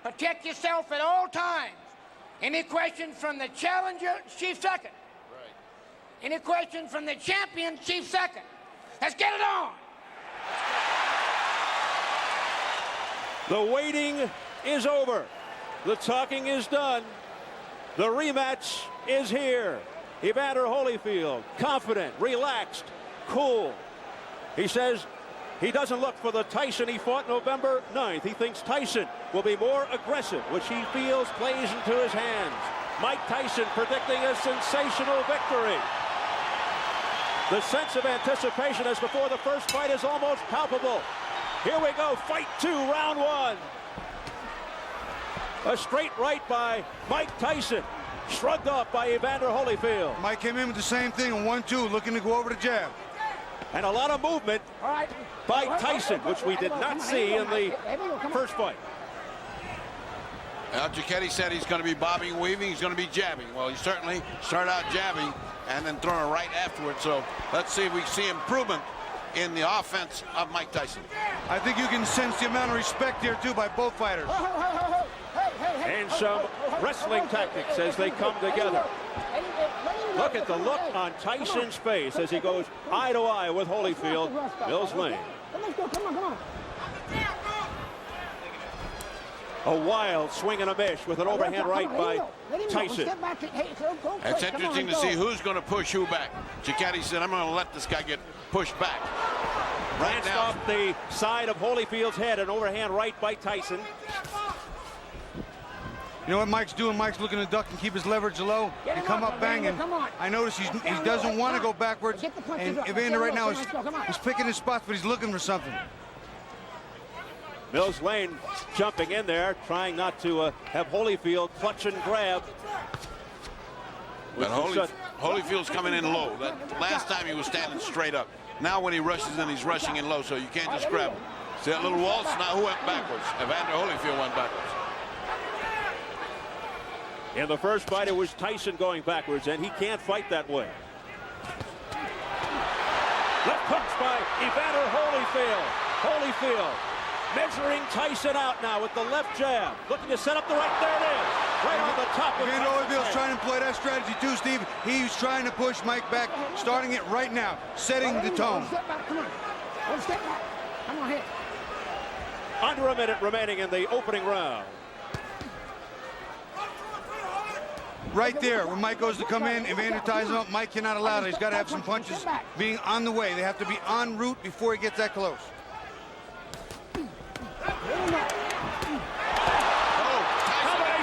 Protect yourself at all times. Any questions from the challenger, chief second. Right. Any questions from the champion, chief second. Let's get it on. The waiting is over. The talking is done. The rematch is here. Evander Holyfield, confident, relaxed, cool. He says he doesn't look for the Tyson he fought November 9th. He thinks Tyson will be more aggressive, which he feels plays into his hands. Mike Tyson predicting a sensational victory. The sense of anticipation as before the first fight is almost palpable. Here we go, fight 2, round 1. A straight right by Mike Tyson, shrugged off by Evander Holyfield. Mike came in with the same thing, a 1-2, looking to go over the jab. And a lot of movement by Tyson, which we did not see in the first fight. Well, Giacchetti said he's going to be bobbing and weaving, he's going to be jabbing. Well, he certainly started out jabbing and then throwing a right afterwards. So let's see if we see improvement in the offense of Mike Tyson. I think you can sense the amount of respect here, too, by both fighters. And some wrestling tactics as they come together. Look at the look on Tyson's face as he goes eye to eye with Holyfield. Mills Lane. Come on. A wild swing and a miss with an overhand right by Tyson. It's interesting to see who's going to push who back. Giacchetti said, I'm going to let this guy get pushed back. Right Glanced now. off the side of Holyfield's head, an overhand right by Tyson. You know what Mike's doing? Mike's looking to duck and keep his leverage low and come up banging. I notice he doesn't want to go backwards. And Evander right now is picking his spots, but he's looking for something. Mills Lane jumping in there, trying not to have Holyfield clutch and grab. But Holyfield's coming in low. That last time he was standing straight up. Now when he rushes in, he's rushing in low, so you can't just grab him. See that little waltz? Now who went backwards? Evander Holyfield went backwards. In the first fight, it was Tyson going backwards, and he can't fight that way. Left hooks by Evander Holyfield. Holyfield measuring Tyson out now with the left jab. Looking to set up the right. There it is. Right on the top of Evander Holyfield's trying to employ that strategy too, Steve. He's trying to push Mike back, starting it right now, setting the tone. Step back, come on. One step back. Come on, hit. Under a minute remaining in the opening round. Right there, when Mike goes to come in, Evander ties him up. Mike cannot allow that. He's got to have some punches being on the way. They have to be en route before he gets that close. Combination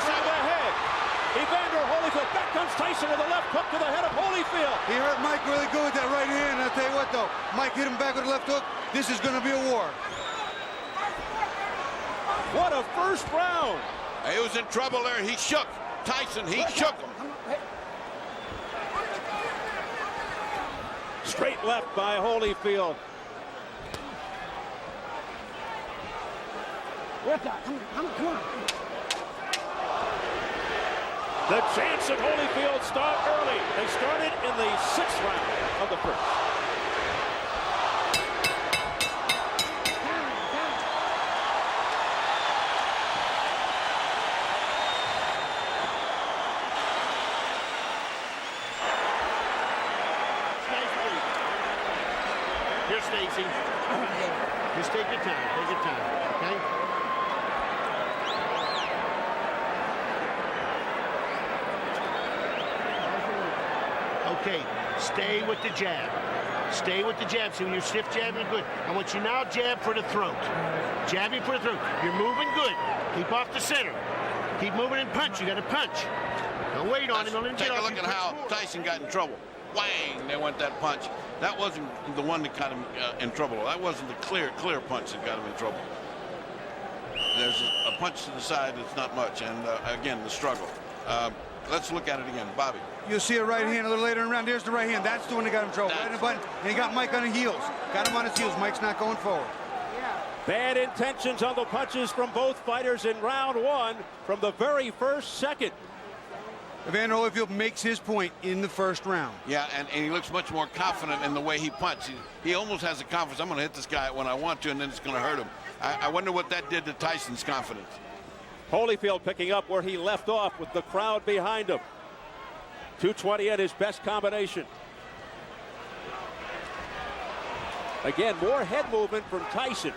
of the head. Evander Holyfield. Back comes Tyson with a left hook to the head of Holyfield. He hurt Mike really good with that right hand. And I'll tell you what, though, Mike hit him back with a left hook. This is going to be a war. What a first round. He was in trouble there. He shook Tyson. He shook him. Straight left by Holyfield. Come on. The chance of Holyfield start early. They started in the 6th round of the first. Here, Stacy. Just take your time, okay? Okay, stay with the jab. Stay with the jab. See, when you're stiff jabbing, good. I want you now jab for the throat. Jabbing for the throat. You're moving good. Keep off the center. Keep moving and punch. You got to punch. Don't wait on him. Don't let him get Take a off. look at how Tyson got in trouble. Whang! They went that punch. That wasn't the one that got him in trouble. That wasn't the clear punch that got him in trouble. There's a punch to the side that's not much, and again, the struggle. Let's look at it again. Bobby. You'll see a right hand a little later in the round. There's the right hand. That's the one that got him in trouble. Right in the button. And he got Mike on the heels. Got him on his heels. Mike's not going forward. Bad intentions on the punches from both fighters in round 1 from the very first second. Evander Holyfield makes his point in the first round. Yeah, and he looks much more confident in the way he punches. He almost has the confidence. I'm going to hit this guy when I want to, and then it's going to hurt him. I wonder what that did to Tyson's confidence. Holyfield picking up where he left off with the crowd behind him. 220 at his best combination. Again, more head movement from Tyson.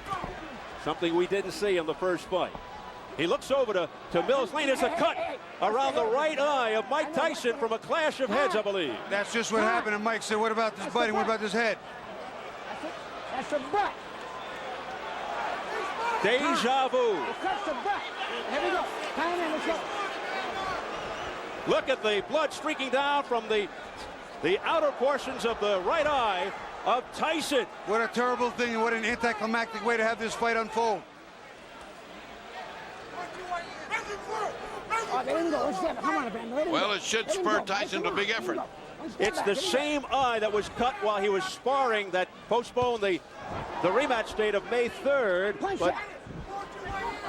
Something we didn't see in the first fight. He looks over to Mills Lane. There's a cut around the right eye of Mike Tyson from a clash of heads, I believe. That's just what happened. And Mike said, what about this biting? What about this head? That's a butt. Deja vu. That's the butt. Here we go. Time in, let's go. Look at the blood streaking down from the outer portions of the right eye of Tyson. What a terrible thing and what an anticlimactic way to have this fight unfold. Well, it should spur Tyson to a big effort. It's the same eye that was cut while he was sparring that postponed the rematch date of May 3rd, but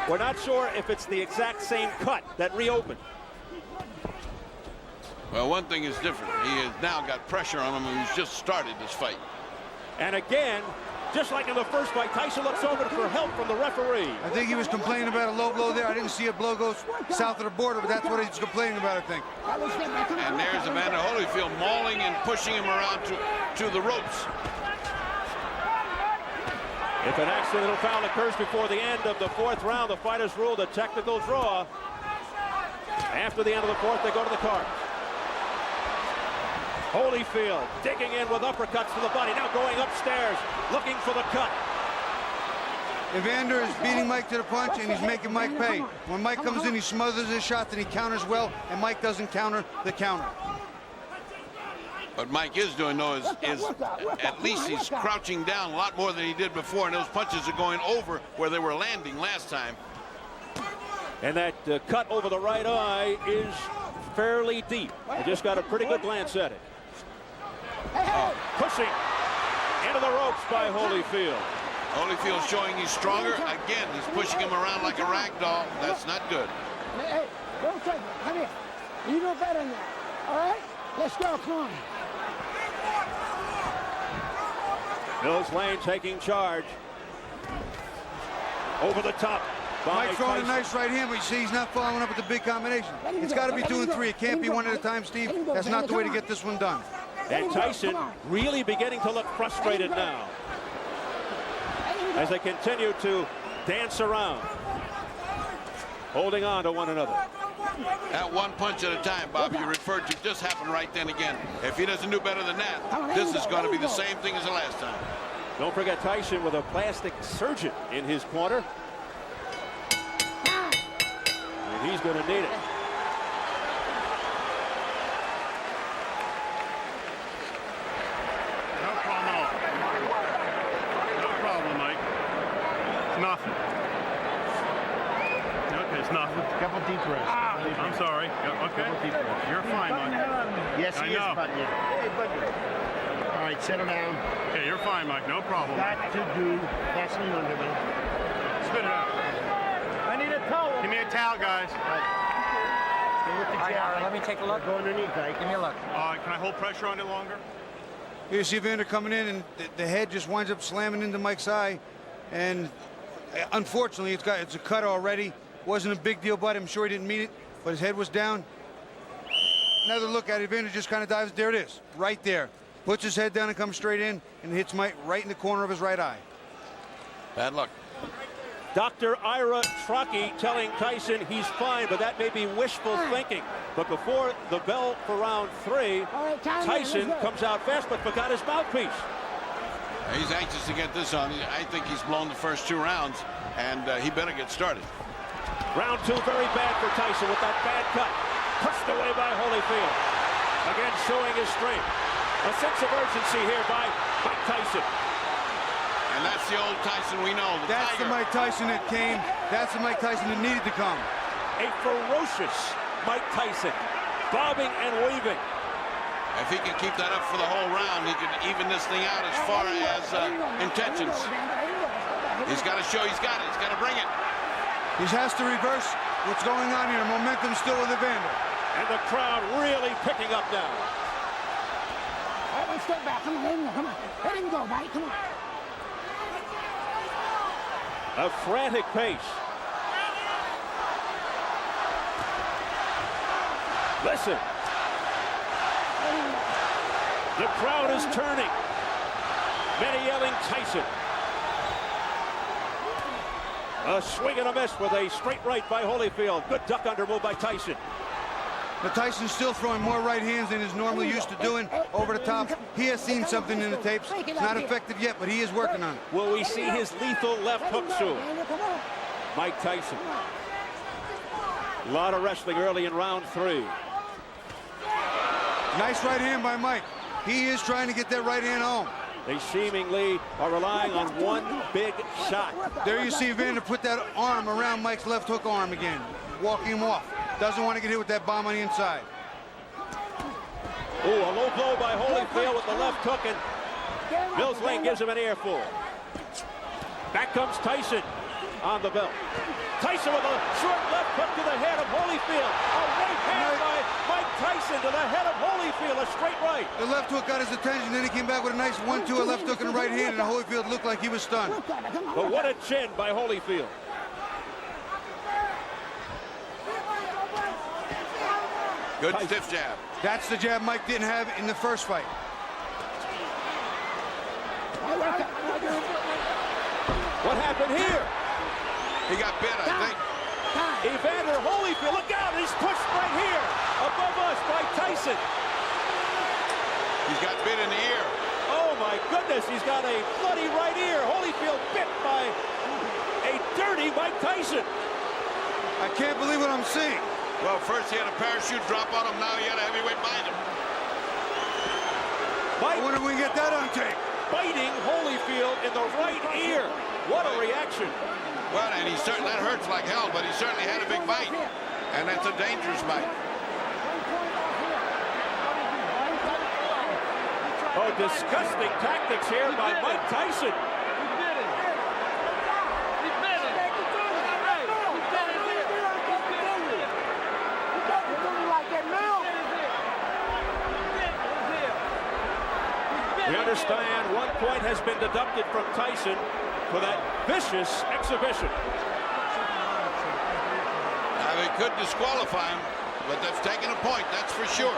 we're not sure if it's the exact same cut that reopened. Well, one thing is different. He has now got pressure on him, and he's just started this fight. And again, just like in the first fight, Tyson looks over for help from the referee. I think he was complaining about a low blow there. I didn't see a blow go south of the border, but that's what he's complaining about, I think. And there's Evander Holyfield mauling and pushing him around to the ropes. If an accidental foul occurs before the end of the fourth round, the fighters ruled a technical draw. After the end of the fourth, they go to the card. Holyfield digging in with uppercuts to the body, now going upstairs, looking for the cut. Evander is beating Mike to the punch, and he's making Mike pay. When Mike comes in, he smothers his shots, and he counters well, and Mike doesn't counter the counter. What Mike is doing, though, is at least he's crouching down a lot more than he did before, and those punches are going over where they were landing last time. And that cut over the right eye is fairly deep. I just got a pretty good glance at it. Pushing into the ropes by Holyfield. Holyfield showing he's stronger. Again, he's pushing him around like a rag doll. That's not good. Hey, don't take it. Come here. You know better than that. All right? Let's go. Come on. Mills Lane taking charge. Over the top. Mike throwing a nice right hand, but you see he's not following up with the big combination. It's got to be 2 and 3. It can't be one at a time, Steve. That's not the way to get this one done. And Tyson really beginning to look frustrated now as they continue to dance around, holding on to one another. That one punch at a time, Bobby, you referred to, just happened right then again. If he doesn't do better than that, this is going to be the same thing as the last time. Don't forget Tyson with a plastic surgeon in his corner. And he's going to need it. Nothing. Okay, it's nothing. A couple deep breaths. I'm sorry. Okay. You're fine, Mike. Yes, he is, but yeah. All right, settle down. Okay, you're fine, Mike. No problem. Got to do. Pass me under, man. Spit it out. I need a towel. Give me a towel, guys. Stay with the jab. Let me take a look. Go underneath, Ike. Give me a look. Can I hold pressure on it longer? Here you see Evander coming in, and the head just winds up slamming into Mike's eye. And unfortunately, it's a cut already. Wasn't a big deal, but I'm sure he didn't mean it. But his head was down. Another look at it. Evander just kind of dives. There it is, right there. Puts his head down and comes straight in, and hits Mike right in the corner of his right eye. Bad luck. Dr. Ira Truckee telling Tyson he's fine, but that may be wishful thinking. But before the bell for round 3, Tyson comes out fast, but forgot his mouthpiece. He's anxious to get this on. I think he's blown the first 2 rounds, and he better get started. Round 2, very bad for Tyson with that bad cut. Pushed away by Holyfield. Again, showing his strength. A sense of urgency here by Mike Tyson. And that's the old Tyson we know. That's the Mike Tyson that came. That's the Mike Tyson that needed to come. A ferocious Mike Tyson, bobbing and weaving. If he can keep that up for the whole round, he could even this thing out as far as intentions. He's got to show he's got it. He's got to bring it. He has to reverse what's going on here. Momentum still with Evander. And the crowd really picking up now. All right, let's step back. Come on, let him go. Come on. Let him go, buddy. Come on. A frantic pace. Listen. The crowd is turning. Many yelling Tyson. A swing and a miss with a straight right by Holyfield. Good duck under move by Tyson. But Tyson's still throwing more right hands than he's normally used to doing over the top. He has seen something in the tapes. It's not effective yet, but he is working on it. Will we see his lethal left hook soon? Mike Tyson. A lot of wrestling early in round 3. Nice right hand by Mike. He is trying to get that right hand home. They seemingly are relying on one big shot. There you see Evander put that arm around Mike's left hook arm again, walking him off. Doesn't want to get hit with that bomb on the inside. Ooh, a low blow by Holyfield with the left hook, and Mills Lane gives him an earful. Back comes Tyson on the belt. Tyson with a short left hook to the head of Holyfield. A right hand by Mike Tyson to the head of Holyfield, a straight right. The left hook got his attention, then he came back with a nice 1-2, a left hook and a right hand, and Holyfield looked like he was stunned. But what a chin by Holyfield. Good stiff jab. That's the jab Mike didn't have in the first fight. What happened here? He got bit, I think. Evander Holyfield, look out, he's pushed right here, above us by Tyson. He's got bit in the ear. Oh my goodness, he's got a bloody right ear. Holyfield bit by a dirty Mike Tyson. I can't believe what I'm seeing. Well, first he had a parachute drop on him, now he had a heavyweight behind him. I wonder if we can get that on tape. Biting Holyfield in the right ear. What a reaction. Well, and he certainly, that hurts like hell, but he certainly had a big bite. And that's a dangerous bite. Oh, disgusting tactics here by Mike Tyson. We understand 1 point has been deducted from Tyson for that vicious exhibition. Now, they could disqualify him, but they've taken a point, that's for sure.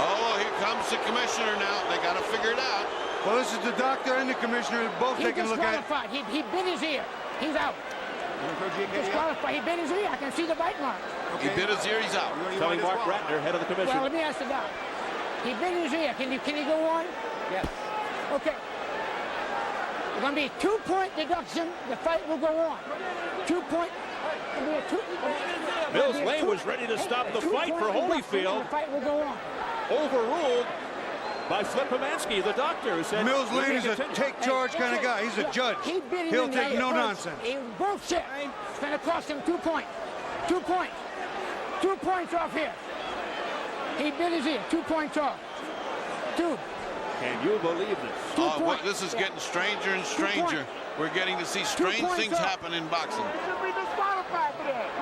Oh, here comes the commissioner now. They got to figure it out. Well, this is the doctor and the commissioner both taking a look at it. He bit his ear. He's out. Disqualified. He bit his ear. I can see the bite mark. Okay. He bit his ear, he's out. Telling Mark Ratner, head of the commission. Well, let me ask the doc. He bit his ear. Can he go on? Yes. Okay. It's going to be a 2-point deduction. The fight will go on. 2 point. Mills Lane was ready to stop the fight for Holyfield. The fight will go on. Overruled by Flip Pomansky, the doctor, who said Mills Lane is a take charge kind of guy. He's a judge. He'll take no nonsense. He bullshit. It's going to cost him 2 points. 2 points. 2 points off here. He bit his ear. 2 points off. 2. Can you believe this? Oh, well, this is getting stranger and stranger. We're getting to see strange things happen in boxing. Should be disqualified for that.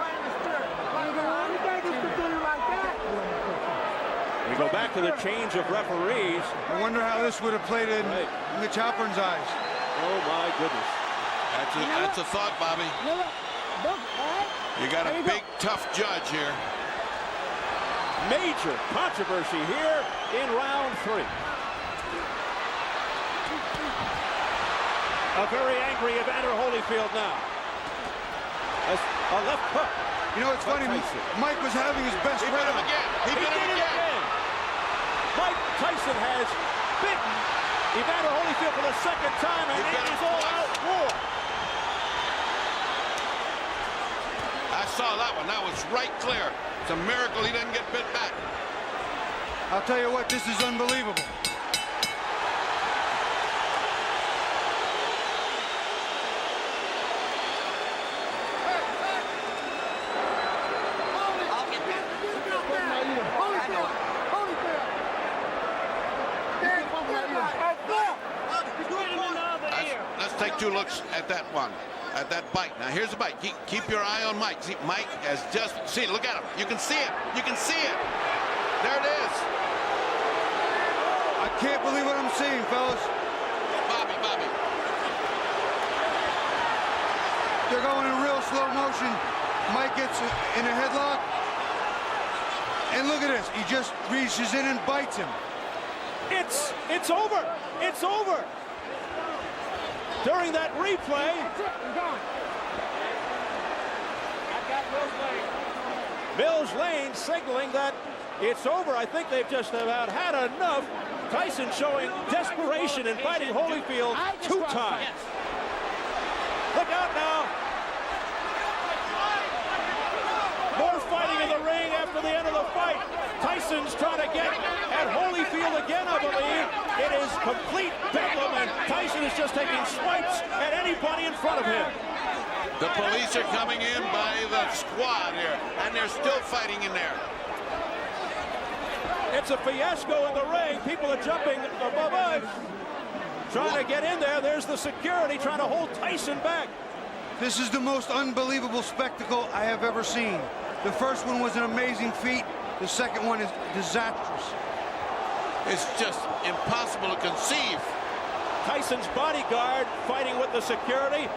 We go back to the change of referees. I wonder how this would have played in Mitch Halpern's eyes. Oh my goodness. That's a thought, Bobby. You got a big, tough judge here. Major controversy here in round 3. A very angry Evander Holyfield now. A left hook. You know, it's funny. Mike was having his best He bit him again. He bit him again. Mike Tyson has bitten Evander Holyfield for the second time, and it is all-out war. I saw that one. That was right clear. It's a miracle he didn't get bit back. I'll tell you what, this is unbelievable. Let's take 2 looks at that one, at that bite. Now here's the bite. Keep your eye on Mike. See, Mike has just, see, look at him. You can see it. You can see it. There it is. I can't believe what I'm seeing, fellas. Bobby. They're going in real slow motion. Mike gets in a headlock. And look at this. He just reaches in and bites him. It's over. It's over. During that replay, Mills Lane signaling that it's over. I think they've just about had enough. Tyson showing desperation in fighting Holyfield 2 times. Look out now. More fighting in the ring after the end of the fight. Tyson's trying to get at Holyfield again, I believe. It is complete bedlam, and Tyson is just taking swipes at anybody in front of him. The police are coming in by the squad here, and they're still fighting in there. It's a fiasco in the ring. People are jumping above us, trying to get in there. There's the security trying to hold Tyson back. This is the most unbelievable spectacle I have ever seen. The first one was an amazing feat. The second one is disastrous. It's just impossible to conceive. Tyson's bodyguard fighting with the security.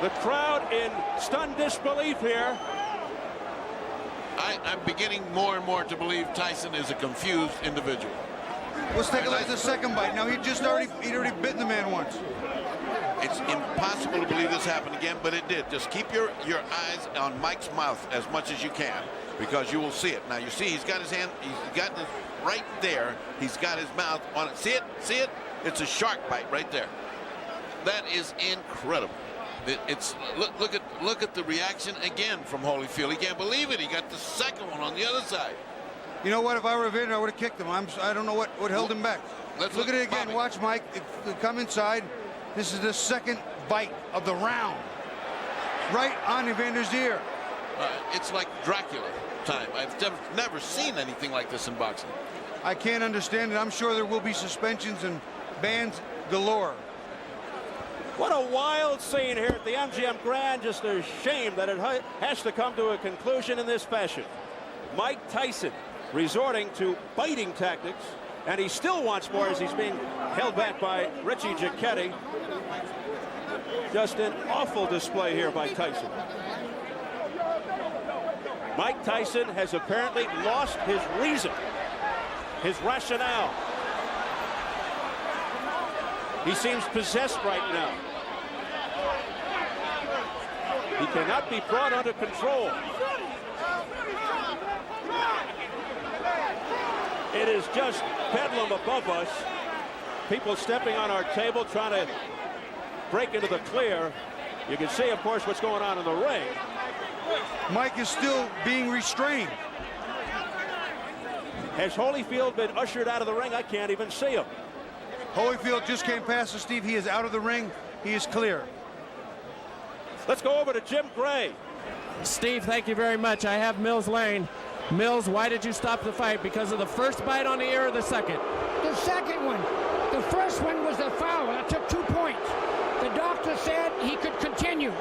The crowd in stunned disbelief here. I'm beginning more and more to believe Tyson is a confused individual. Let's take a look at the second bite. Now he'd already bitten the man once. It's impossible to believe this happened again, but it did. Just keep your eyes on Mike's mouth as much as you can, because you will see it. Now you see he's got his hand, he's got this right there. He's got his mouth on it. See it? See it? It's a shark bite right there. That is incredible. Look at the reaction again from Holyfield. He can't believe it. He got the second one on the other side. You know what? If I were Evander, I would have kicked him. I don't know what held him back. Let's look at it again. Bobby. Watch Mike. Come inside. This is the second bite of the round. Right on Evander's ear. It's like Dracula time. I've never seen anything like this in boxing. I can't understand it. I'm sure there will be suspensions and bans galore. What a wild scene here at the MGM Grand. Just a shame that it has to come to a conclusion in this fashion. Mike Tyson resorting to biting tactics, and he still wants more as he's being held back by Richie Giacchetti. Just an awful display here by Tyson. Mike Tyson has apparently lost his reason, his rationale. He seems possessed right now. He cannot be brought under control. It is just bedlam above us. People stepping on our table, trying to break into the clear. You can see, of course, what's going on in the ring. Mike is still being restrained. Has Holyfield been ushered out of the ring? I can't even see him. Holyfield just came past us, Steve. He is out of the ring. He is clear. Let's go over to Jim Gray. Steve, thank you very much. I have Mills Lane. Mills, why did you stop the fight? Because of the first bite on the ear or the second? The second one. The first one was the foul. I took 2 points. The doctor said he could continue.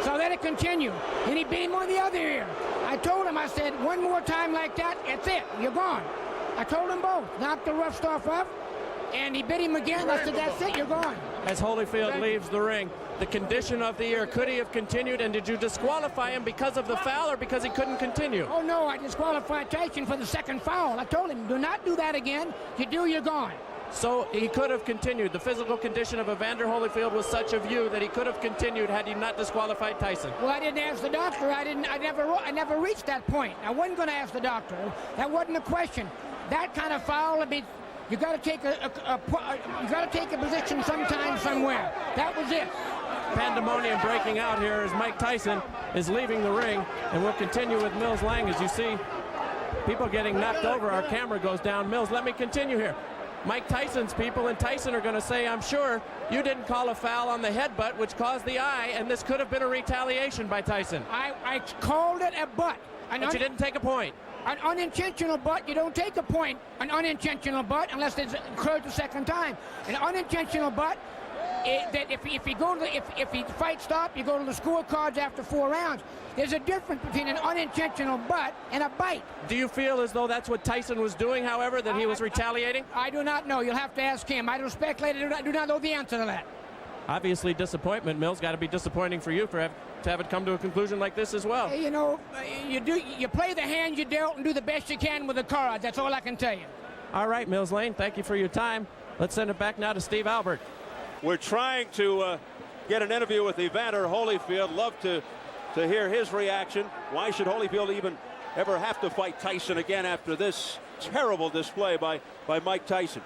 So I let it continue. And he beat him on the other ear. I told him, I said, one more time like that, that's it. You're gone. I told them both. Knocked the rough stuff off. And he bit him again. I said, that's it. You're gone. As Holyfield leaves the ring, the condition of the ear, could he have continued? And did you disqualify him because of the foul or because he couldn't continue? Oh, no. I disqualified Tyson for the second foul. I told him, do not do that again. If you do, you're gone. So he could have continued. The physical condition of Evander Holyfield was such a view that he could have continued had he not disqualified Tyson. Well, I didn't ask the doctor. I never reached that point. I wasn't going to ask the doctor. That wasn't a question. That kind of foul, I mean, you got to take a position sometime somewhere. That was it. Pandemonium breaking out here as Mike Tyson is leaving the ring, and we'll continue with Mills Lang. As you see people getting knocked over, our camera goes down. Mills, let me continue here. Mike Tyson's people and Tyson are going to say, I'm sure you didn't call a foul on the headbutt, which caused the eye, and this could have been a retaliation by Tyson. I called it a butt. But you didn't take a point. An unintentional butt, you don't take a point. An unintentional butt, unless it occurred the second time. An unintentional butt, that if he fight stop, you go to the scorecards after 4 rounds. There's a difference between an unintentional butt and a bite. Do you feel as though that's what Tyson was doing, however, that he was retaliating? I do not know. You'll have to ask him. I don't speculate. I do not know the answer to that. Obviously, disappointment. Mills, got to be disappointing for you for to have it come to a conclusion like this as well. You know, you play the hand you dealt and do the best you can with the cards. That's all I can tell you. All right, Mills Lane, thank you for your time. Let's send it back now to Steve Albert. We're trying to get an interview with Evander Holyfield. Love to hear his reaction. Why should Holyfield even ever have to fight Tyson again after this terrible display by Mike Tyson?